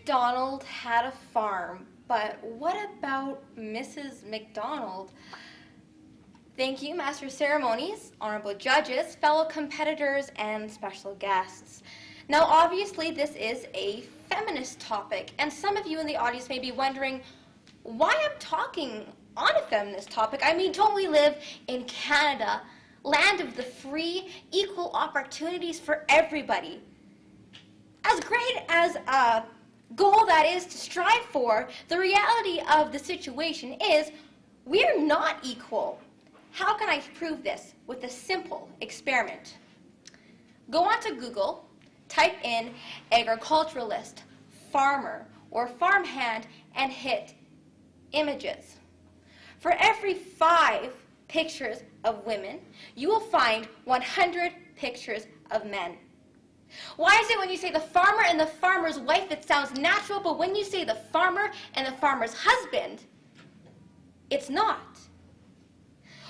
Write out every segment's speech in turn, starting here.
MacDonald had a farm, but what about Mrs. MacDonald? Thank you, Master of Ceremonies, honorable judges, fellow competitors, and special guests. Now, obviously, this is a feminist topic, and some of you in the audience may be wondering why I'm talking on a feminist topic. I mean, don't we live in Canada, land of the free, equal opportunities for everybody? As great as a goal that is to strive for, the reality of the situation is we're not equal. How can I prove this? With a simple experiment. Go onto Google, type in agriculturalist, farmer, or farmhand, and hit images. For every 5 pictures of women, you will find 100 pictures of men. Why is it when you say the farmer and the farmer's wife, it sounds natural, but when you say the farmer and the farmer's husband, it's not?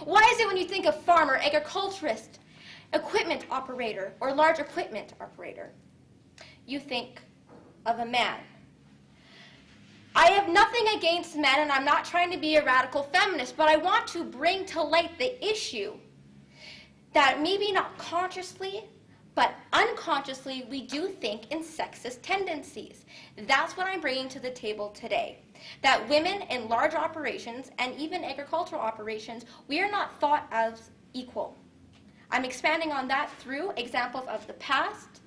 Why is it when you think of farmer, agriculturist, equipment operator, or large equipment operator, you think of a man? I have nothing against men, and I'm not trying to be a radical feminist, but I want to bring to light the issue that maybe not consciously, but unconsciously, we do think in sexist tendencies. That's what I'm bringing to the table today. That women in large operations and even agricultural operations, we are not thought as equal. I'm expanding on that through examples of the past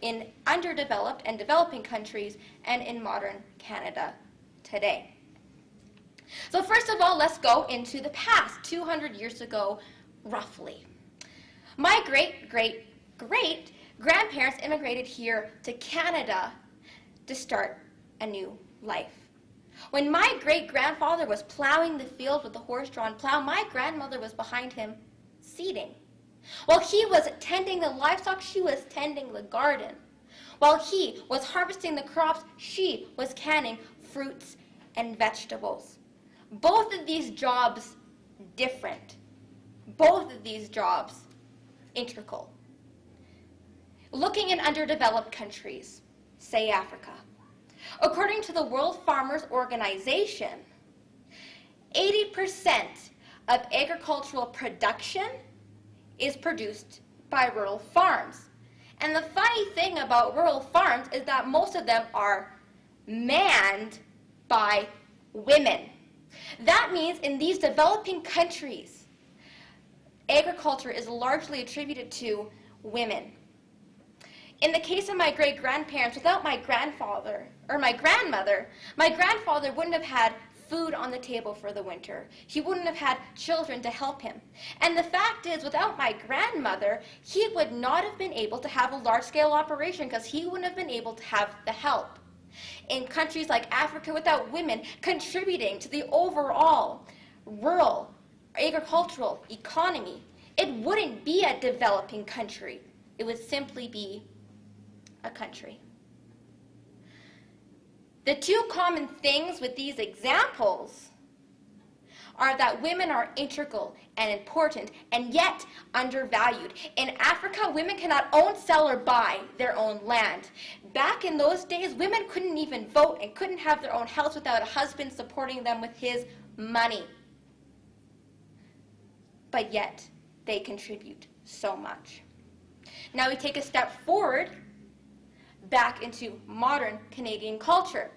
in underdeveloped and developing countries and in modern Canada today. So first of all, let's go into the past, 200 years ago, roughly. My great-great-great-grandparents immigrated here to Canada to start a new life. When my great-grandfather was plowing the field with a horse-drawn plow, my grandmother was behind him seeding. While he was tending the livestock, she was tending the garden. While he was harvesting the crops, she was canning fruits and vegetables. Both of these jobs different. Both of these jobs integral. Looking in underdeveloped countries, say Africa, according to the World Farmers Organization, 80% of agricultural production is produced by rural farms. And the funny thing about rural farms is that most of them are manned by women. That means in these developing countries, agriculture is largely attributed to women. In the case of my great-grandparents, without my grandfather or my grandmother, my grandfather wouldn't have had food on the table for the winter. He wouldn't have had children to help him. And the fact is, without my grandmother, he would not have been able to have a large-scale operation because he wouldn't have been able to have the help. In countries like Africa, without women contributing to the overall rural agricultural economy, it wouldn't be a developing country. It would simply be a country. The 2 common things with these examples are that women are integral and important and yet undervalued. In Africa, women cannot own, sell, or buy their own land. Back in those days, women couldn't even vote and couldn't have their own house without a husband supporting them with his money. But yet, they contribute so much. Now we take a step forward back into modern Canadian culture.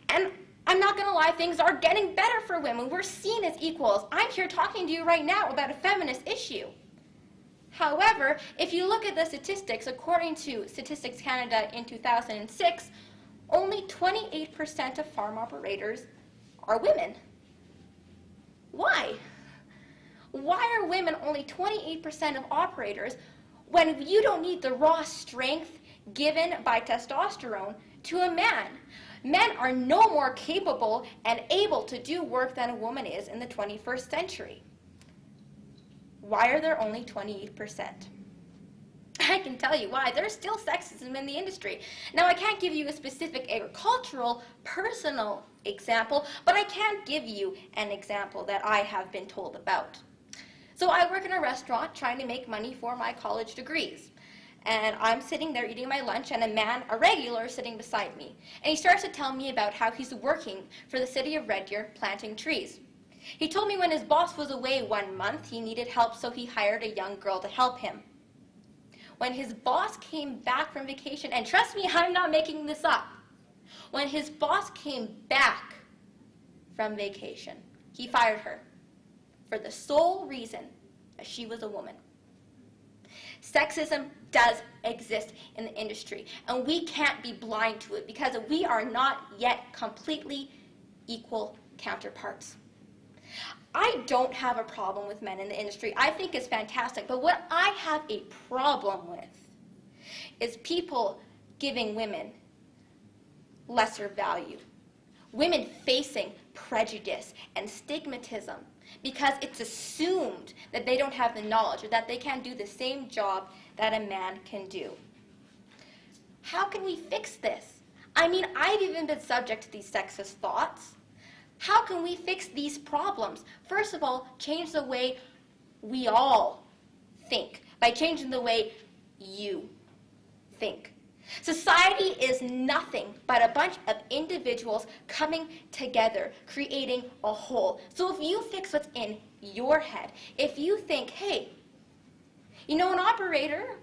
And I'm not going to lie, things are getting better for women. We're seen as equals. I'm here talking to you right now about a feminist issue. However, if you look at the statistics, according to Statistics Canada in 2006, only 28% of farm operators are women. Why? Why are women only 28% of operators when you don't need the raw strength given by testosterone to a man? Men are no more capable and able to do work than a woman is in the 21st century. Why are there only 28%? I can tell you why. There's still sexism in the industry. Now, I can't give you a specific agricultural, personal example, but I can give you an example that I have been told about. So I work in a restaurant trying to make money for my college degrees. And I'm sitting there eating my lunch, and a man, a regular, is sitting beside me. And he starts to tell me about how he's working for the city of Red Deer planting trees. He told me when his boss was away 1 month, he needed help, so he hired a young girl to help him. When his boss came back from vacation, and trust me, I'm not making this up, when his boss came back from vacation, he fired her for the sole reason that she was a woman. Sexism does exist in the industry, and we can't be blind to it because we are not yet completely equal counterparts. I don't have a problem with men in the industry. I think it's fantastic, but what I have a problem with is people giving women lesser value. Women facing prejudice and stigmatism because it's assumed that they don't have the knowledge or that they can't do the same job that a man can do. How can we fix this? I mean, I've even been subject to these sexist thoughts. How can we fix these problems? First of all, change the way we all think by changing the way you think. Society is nothing but a bunch of individuals coming together, creating a whole. So if you fix what's in your head, if you think, hey, you know, an operator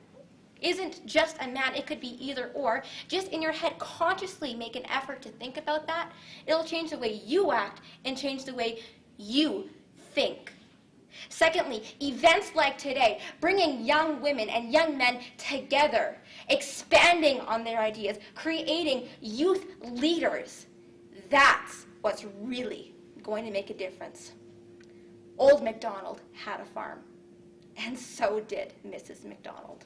isn't just a man, it could be either or, just in your head consciously make an effort to think about that, it'll change the way you act and change the way you think. Secondly, events like today, bringing young women and young men together, expanding on their ideas, creating youth leaders, that's what's really going to make a difference. Old MacDonald had a farm, and so did Mrs. MacDonald.